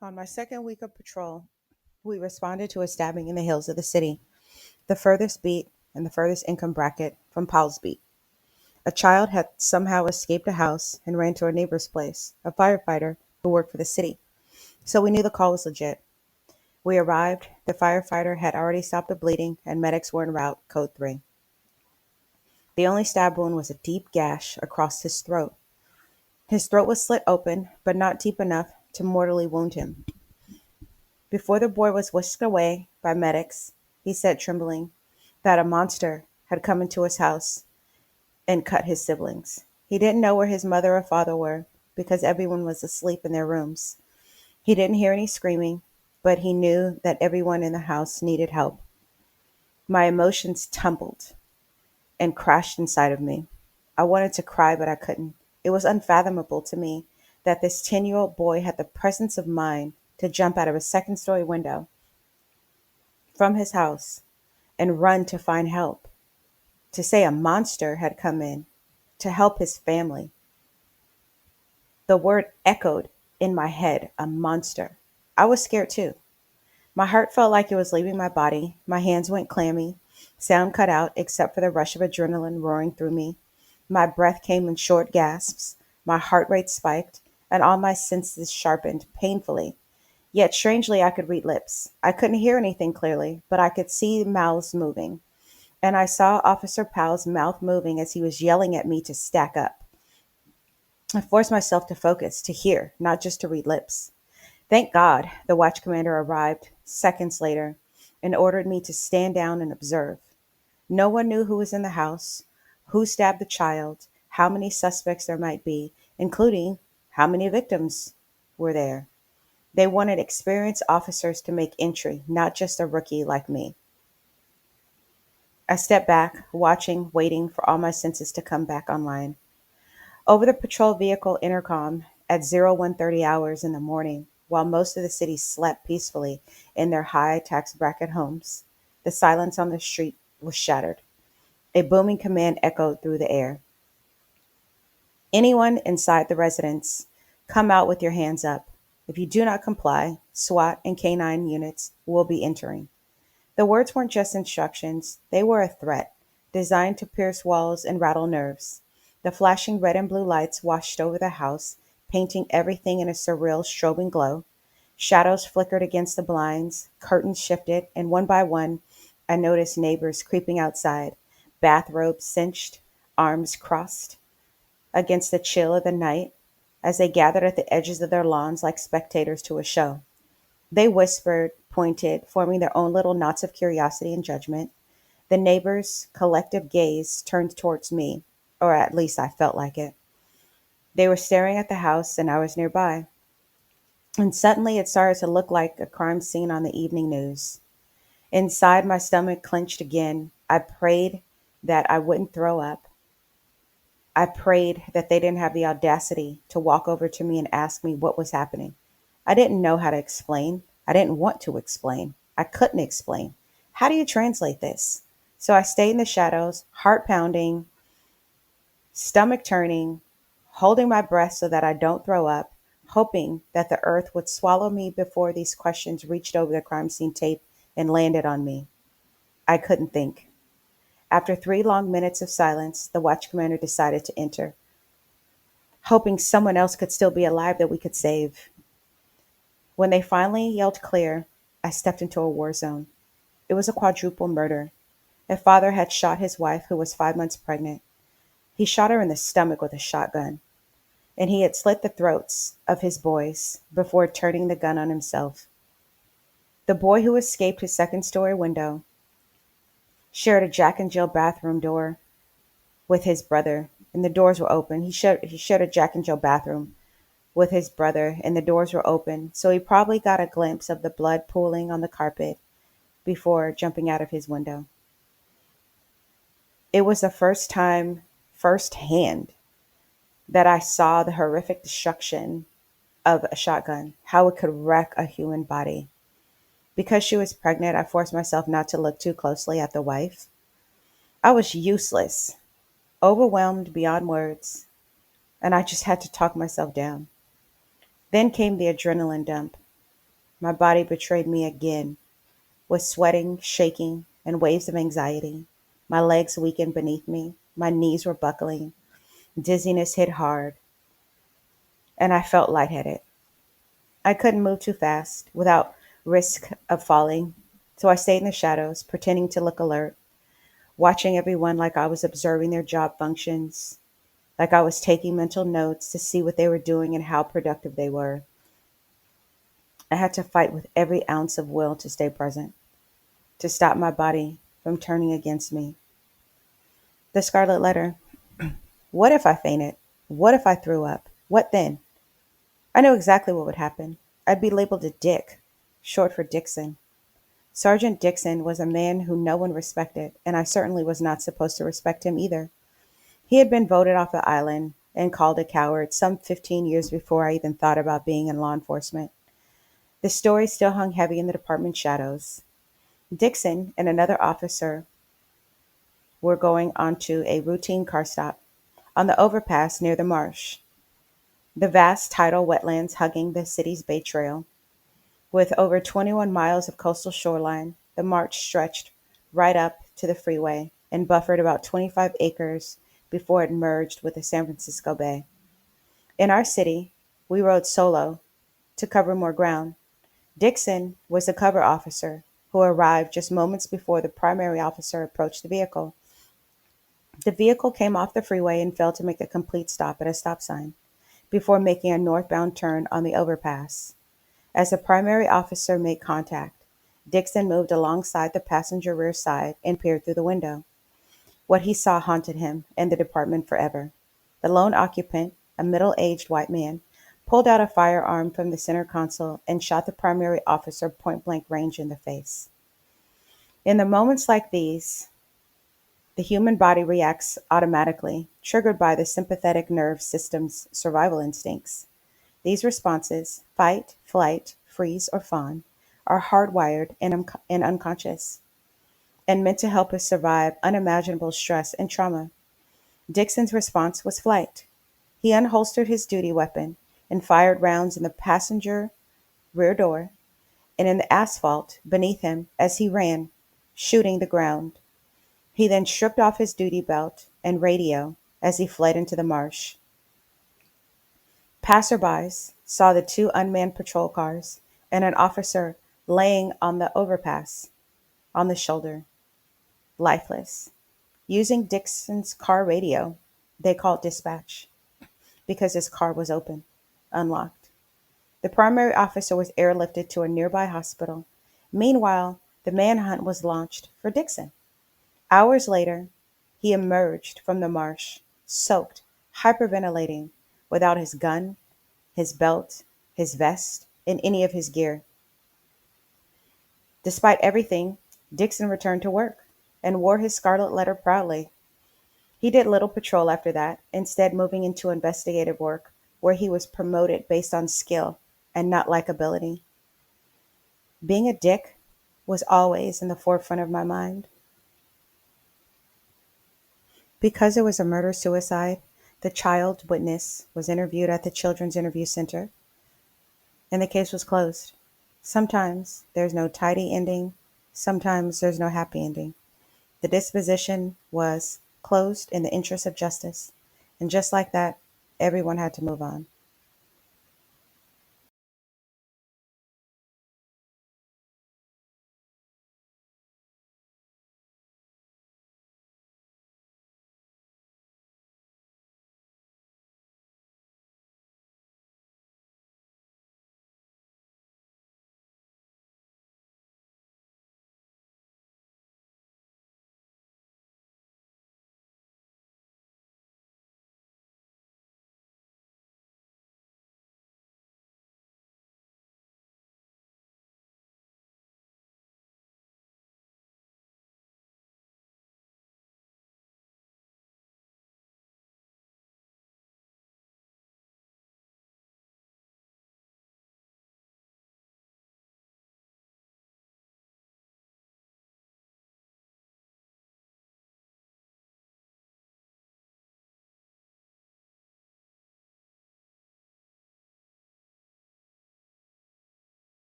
On my second week of patrol, we responded to a stabbing in the hills of the city, the furthest beat and the furthest income bracket from Powell's beat. A child had somehow escaped a house and ran to a neighbor's place, a firefighter who worked for the city. So we knew the call was legit. We arrived, the firefighter had already stopped the bleeding, and medics were en route, code 3. The only stab wound was a deep gash across his throat. His throat was slit open, but not deep enough to mortally wound him. Before the boy was whisked away by medics, he said, trembling, that a monster had come into his house and cut his siblings. He didn't know where his mother or father were because everyone was asleep in their rooms. He didn't hear any screaming, but he knew that everyone in the house needed help. My emotions tumbled and crashed inside of me. I wanted to cry, but I couldn't. It was unfathomable to me that this 10-year-old boy had the presence of mind to jump out of a second-story window from his house and run to find help, to say a monster had come in to help his family. The word echoed in my head, a monster. I was scared too. My heart felt like it was leaving my body. My hands went clammy. Sound cut out except for the rush of adrenaline roaring through me. My breath came in short gasps. My heart rate spiked, and all my senses sharpened painfully. Yet strangely, I could read lips. I couldn't hear anything clearly, but I could see mouths moving. And I saw Officer Powell's mouth moving as he was yelling at me to stack up. I forced myself to focus, to hear, not just to read lips. Thank God the watch commander arrived seconds later and ordered me to stand down and observe. No one knew who was in the house, who stabbed the child, how many suspects there might be, including how many victims were there. They wanted experienced officers to make entry, not just a rookie like me. I stepped back, watching, waiting for all my senses to come back online. Over the patrol vehicle intercom at 0130 hours in the morning, while most of the city slept peacefully in their high tax bracket homes, the silence on the street was shattered. A booming command echoed through the air. Anyone inside the residence, come out with your hands up. If you do not comply, SWAT and K-9 units will be entering. The words weren't just instructions, they were a threat, designed to pierce walls and rattle nerves. The flashing red and blue lights washed over the house, painting everything in a surreal strobing glow. Shadows flickered against the blinds, curtains shifted, and one by one, I noticed neighbors creeping outside, bathrobes cinched, arms crossed against the chill of the night as they gathered at the edges of their lawns like spectators to a show. They whispered, pointed, forming their own little knots of curiosity and judgment. The neighbors' collective gaze turned towards me, or at least I felt like it. They were staring at the house, and I was nearby. And suddenly it started to look like a crime scene on the evening news. Inside, my stomach clenched again. I prayed that I wouldn't throw up. I prayed that they didn't have the audacity to walk over to me and ask me what was happening. I didn't know how to explain. I didn't want to explain. I couldn't explain. How do you translate this? So I stayed in the shadows, heart pounding, stomach turning, holding my breath so that I don't throw up, hoping that the earth would swallow me before these questions reached over the crime scene tape and landed on me. I couldn't think. After 3 long minutes of silence, the watch commander decided to enter, hoping someone else could still be alive that we could save. When they finally yelled clear, I stepped into a war zone. It was a quadruple murder. A father had shot his wife, who was 5 months pregnant. He shot her in the stomach with a shotgun, and he had slit the throats of his boys before turning the gun on himself. The boy who escaped his second-story window shared a Jack and Jill bathroom door with his brother, and the doors were open. He shared a Jack and Jill bathroom with his brother, and the doors were open, so he probably got a glimpse of the blood pooling on the carpet before jumping out of his window. It was the first time, firsthand, that I saw the horrific destruction of a shotgun, how it could wreck a human body. Because she was pregnant, I forced myself not to look too closely at the wife. I was useless, overwhelmed beyond words, and I just had to talk myself down. Then came the adrenaline dump. My body betrayed me again, with sweating, shaking, and waves of anxiety. My legs weakened beneath me. My knees were buckling. Dizziness hit hard, and I felt lightheaded. I couldn't move too fast without risk of falling, so I stayed in the shadows, pretending to look alert, watching everyone like I was observing their job functions, like I was taking mental notes to see what they were doing and how productive they were. I had to fight with every ounce of will to stay present, to stop my body from turning against me. The scarlet letter. What if I fainted? What if I threw up? What then? I knew exactly what would happen. I'd be labeled a dick, short for Dixon. Sergeant Dixon was a man who no one respected, and I certainly was not supposed to respect him either. He had been voted off the island and called a coward some 15 years before I even thought about being in law enforcement. The story still hung heavy in the department shadows. Dixon and another officer were going onto a routine car stop on the overpass near the marsh, the vast tidal wetlands hugging the city's Bay Trail. With over 21 miles of coastal shoreline, the march stretched right up to the freeway and buffered about 25 acres before it merged with the San Francisco Bay. In our city, we rode solo to cover more ground. Dixon was the cover officer who arrived just moments before the primary officer approached the vehicle. The vehicle came off the freeway and failed to make a complete stop at a stop sign before making a northbound turn on the overpass. As the primary officer made contact, Dixon moved alongside the passenger rear side and peered through the window. What he saw haunted him and the department forever. The lone occupant, a middle aged white man, pulled out a firearm from the center console and shot the primary officer point blank range in the face. In the moments like these, the human body reacts automatically, triggered by the sympathetic nerve system's survival instincts. These responses, fight, flight, freeze, or fawn, are hardwired and unconscious and meant to help us survive unimaginable stress and trauma. Dixon's response was flight. He unholstered his duty weapon and fired rounds in the passenger rear door and in the asphalt beneath him as he ran, shooting the ground. He then stripped off his duty belt and radio as he fled into the marsh. Passerbys saw the two unmanned patrol cars and an officer laying on the overpass on the shoulder, lifeless. Using Dixon's car radio, they called dispatch because his car was open, unlocked. The primary officer was airlifted to a nearby hospital. Meanwhile, the manhunt was launched for Dixon. Hours later, he emerged from the marsh, soaked, hyperventilating, without his gun, his belt, his vest, and any of his gear. Despite everything, Dixon returned to work and wore his scarlet letter proudly. He did little patrol after that, instead moving into investigative work where he was promoted based on skill and not likability. Being a dick was always in the forefront of my mind. Because it was a murder suicide, the child witness was interviewed at the Children's Interview Center, and the case was closed. Sometimes there's no tidy ending, sometimes there's no happy ending. The disposition was closed in the interest of justice, and just like that, everyone had to move on.